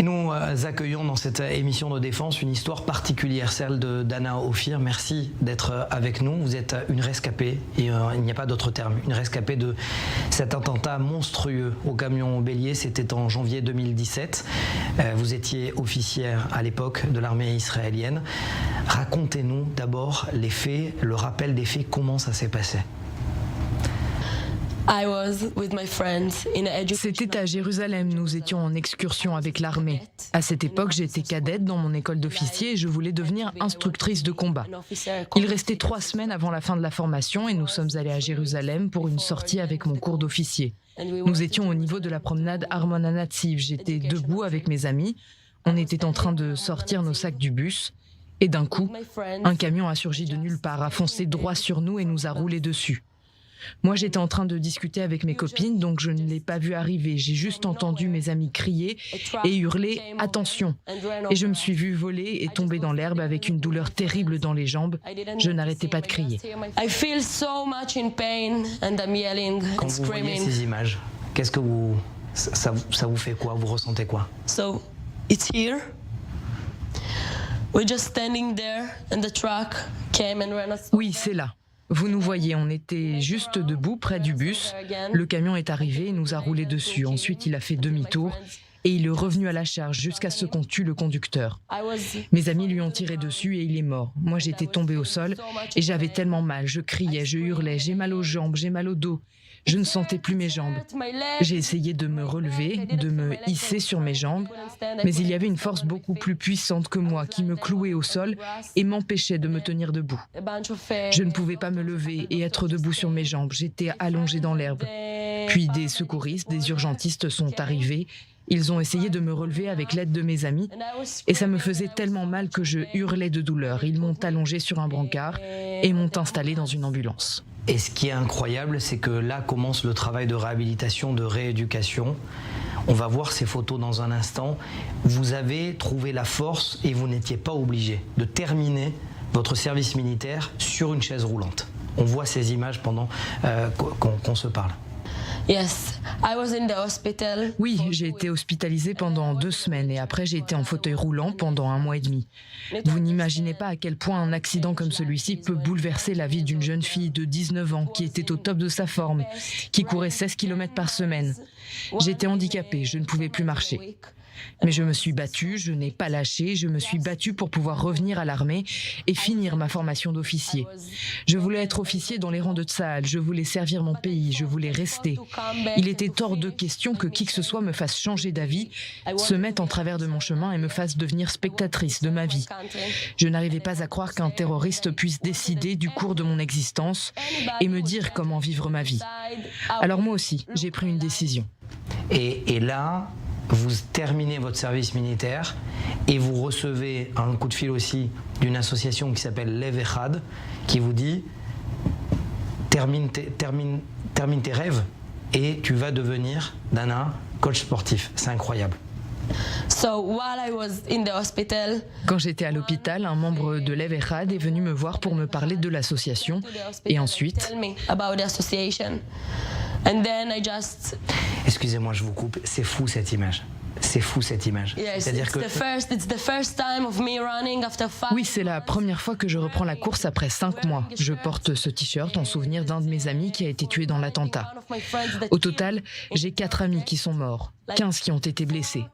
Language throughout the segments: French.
Nous accueillons dans cette émission de défense une histoire particulière, celle de Dana Ophir. Merci d'être avec nous. Vous êtes une rescapée, et il n'y a pas d'autre terme, une rescapée de cet attentat monstrueux au camion bélier. C'était en janvier 2017. Vous étiez officière à l'époque de l'armée israélienne. Racontez-nous d'abord les faits, le rappel des faits, comment ça s'est passé. C'était à Jérusalem, nous étions en excursion avec l'armée. À cette époque, j'étais cadette dans mon école d'officier et je voulais devenir instructrice de combat. Il restait 3 semaines avant la fin de la formation et nous sommes allés à Jérusalem pour une sortie avec mon cours d'officier. Nous étions au niveau de la promenade Armon HaNatziv. J'étais debout avec mes amis. On était en train de sortir nos sacs du bus. Et d'un coup, un camion a surgi de nulle part, a foncé droit sur nous et nous a roulé dessus. Moi, j'étais en train de discuter avec mes copines, donc je ne l'ai pas vu arriver. J'ai juste entendu mes amis crier et hurler « Attention !» Et je me suis vue voler et tomber dans l'herbe avec une douleur terrible dans les jambes. Je n'arrêtais pas de crier. Quand vous voyez ces images, qu'est-ce que ça vous fait quoi? Vous ressentez quoi? Oui, c'est là. Vous nous voyez, on était juste debout près du bus. Le camion est arrivé et nous a roulé dessus. Ensuite, il a fait demi-tour et il est revenu à la charge jusqu'à ce qu'on tue le conducteur. Mes amis lui ont tiré dessus et il est mort. Moi, j'étais tombée au sol et j'avais tellement mal. Je criais, je hurlais, j'ai mal aux jambes, j'ai mal au dos. Je ne sentais plus mes jambes. J'ai essayé de me relever, de me hisser sur mes jambes, mais il y avait une force beaucoup plus puissante que moi qui me clouait au sol et m'empêchait de me tenir debout. Je ne pouvais pas me lever et être debout sur mes jambes. J'étais allongée dans l'herbe. Puis des secouristes, des urgentistes sont arrivés. Ils ont essayé de me relever avec l'aide de mes amis et ça me faisait tellement mal que je hurlais de douleur. Ils m'ont allongée sur un brancard et m'ont installée dans une ambulance. Et ce qui est incroyable, c'est que là commence le travail de réhabilitation, de rééducation. On va voir ces photos dans un instant. Vous avez trouvé la force et vous n'étiez pas obligé de terminer votre service militaire sur une chaise roulante. On voit ces images pendant qu'on se parle. Oui, j'ai été hospitalisée pendant 2 semaines et après j'ai été en fauteuil roulant pendant 1 mois et demi. Vous n'imaginez pas à quel point un accident comme celui-ci peut bouleverser la vie d'une jeune fille de 19 ans qui était au top de sa forme, qui courait 16 km par semaine. J'étais handicapée, je ne pouvais plus marcher. Mais je me suis battue, je n'ai pas lâché, je me suis battue pour pouvoir revenir à l'armée et finir ma formation d'officier. Je voulais être officier dans les rangs de Tsahal, je voulais servir mon pays, je voulais rester. Il était hors de question que qui que ce soit me fasse changer d'avis, se mette en travers de mon chemin et me fasse devenir spectatrice de ma vie. Je n'arrivais pas à croire qu'un terroriste puisse décider du cours de mon existence et me dire comment vivre ma vie. Alors moi aussi, j'ai pris une décision. Et là, vous terminez votre service militaire et vous recevez un coup de fil aussi d'une association qui s'appelle Lev Echad qui vous dit termine tes rêves et tu vas devenir, Dana, coach sportif. C'est incroyable. Quand j'étais à l'hôpital, un membre de Lev Echad est venu me voir pour me parler de l'association et ensuite... Excusez-moi, je vous coupe. C'est fou cette image. C'est fou cette image. C'est-à-dire que... Oui, c'est la première fois que je reprends la course après 5 mois. Je porte ce t-shirt en souvenir d'un de mes amis qui a été tué dans l'attentat. Au total, j'ai 4 amis qui sont morts, 15 qui ont été blessés.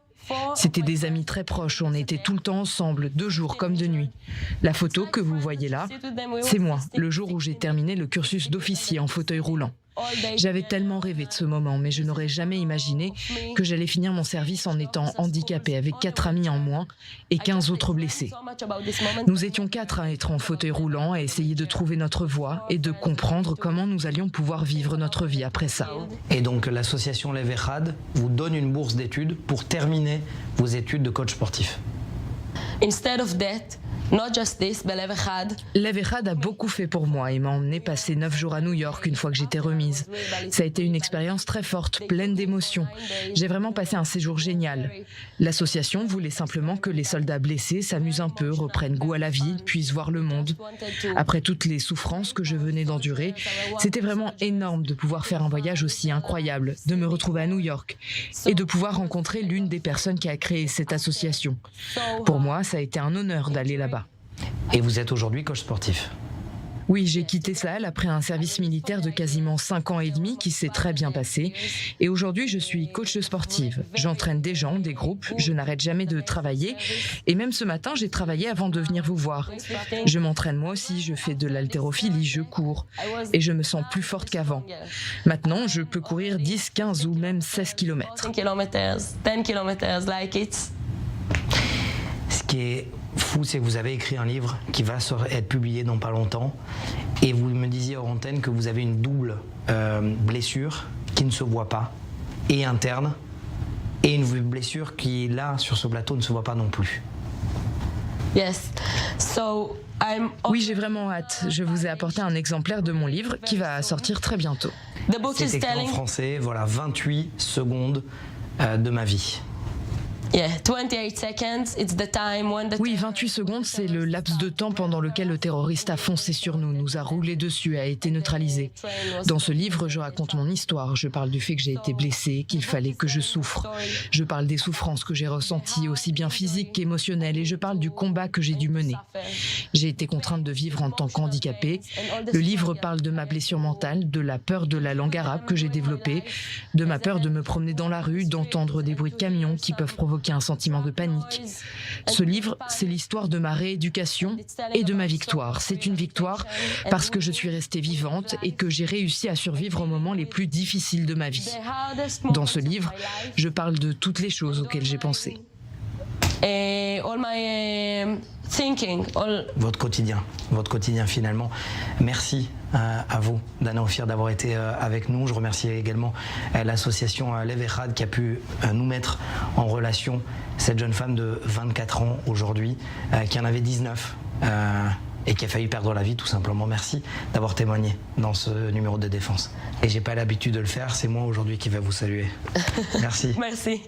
C'était des amis très proches, on était tout le temps ensemble, 2 jours comme de nuit. La photo que vous voyez là, c'est moi, le jour où j'ai terminé le cursus d'officier en fauteuil roulant. J'avais tellement rêvé de ce moment, mais je n'aurais jamais imaginé que j'allais finir mon service en étant handicapée, avec 4 amis en moins et 15 autres blessés. Nous étions 4 à être en fauteuil roulant, à essayer de trouver notre voie et de comprendre comment nous allions pouvoir vivre notre vie après ça. Et donc l'association Lev Echad vous donne une bourse d'études pour terminer vos études de coach sportif. Not just this, but Lev Echad a beaucoup fait pour moi et m'a emmené passer 9 jours à New York une fois que j'étais remise. Ça a été une expérience très forte, pleine d'émotions. J'ai vraiment passé un séjour génial. L'association voulait simplement que les soldats blessés s'amusent un peu, reprennent goût à la vie, puissent voir le monde. Après toutes les souffrances que je venais d'endurer, c'était vraiment énorme de pouvoir faire un voyage aussi incroyable, de me retrouver à New York et de pouvoir rencontrer l'une des personnes qui a créé cette association. Pour moi, ça a été un honneur d'aller là-bas. Et vous êtes aujourd'hui coach sportif. Oui, j'ai quitté Sahel après un service militaire de quasiment 5 ans et demi qui s'est très bien passé. Et aujourd'hui, je suis coach sportive. J'entraîne des gens, des groupes, je n'arrête jamais de travailler. Et même ce matin, j'ai travaillé avant de venir vous voir. Je m'entraîne moi aussi, je fais de l'haltérophilie, je cours. Et je me sens plus forte qu'avant. Maintenant, je peux courir 10, 15 ou même 16 km. 10 kilometers, like it. Ce qui est fou, c'est que vous avez écrit un livre qui va être publié dans pas longtemps. Et vous me disiez hors antenne que vous avez une double blessure qui ne se voit pas, et interne, et une blessure qui, là, sur ce plateau, ne se voit pas non plus. Yes. Oui, j'ai vraiment hâte. Je vous ai apporté un exemplaire de mon livre qui va sortir très bientôt. C'est écrit en français, voilà, 28 secondes de ma vie. Yeah, 28 seconds, it's the time when the... Oui, 28 secondes, c'est le laps de temps pendant lequel le terroriste a foncé sur nous, nous a roulé dessus, a été neutralisé. Dans ce livre, je raconte mon histoire. Je parle du fait que j'ai été blessée, qu'il fallait que je souffre. Je parle des souffrances que j'ai ressenties, aussi bien physiques qu'émotionnelles, et je parle du combat que j'ai dû mener. J'ai été contrainte de vivre en tant qu'handicapée. Le livre parle de ma blessure mentale, de la peur de la langue arabe que j'ai développée, de ma peur de me promener dans la rue, d'entendre des bruits de camions qui peuvent provoquer un sentiment de panique. Ce livre, c'est l'histoire de ma rééducation et de ma victoire. C'est une victoire parce que je suis restée vivante et que j'ai réussi à survivre aux moments les plus difficiles de ma vie. Dans ce livre, je parle de toutes les choses auxquelles j'ai pensé. Votre quotidien finalement. Merci à vous, Dana Ophir, d'avoir été avec nous. Je remercie également l'association Lev Echad qui a pu nous mettre en relation cette jeune femme de 24 ans aujourd'hui, qui en avait 19 et qui a failli perdre la vie tout simplement. Merci d'avoir témoigné dans ce numéro de défense. Et j'ai pas l'habitude de le faire, c'est moi aujourd'hui qui vais vous saluer. Merci. Merci.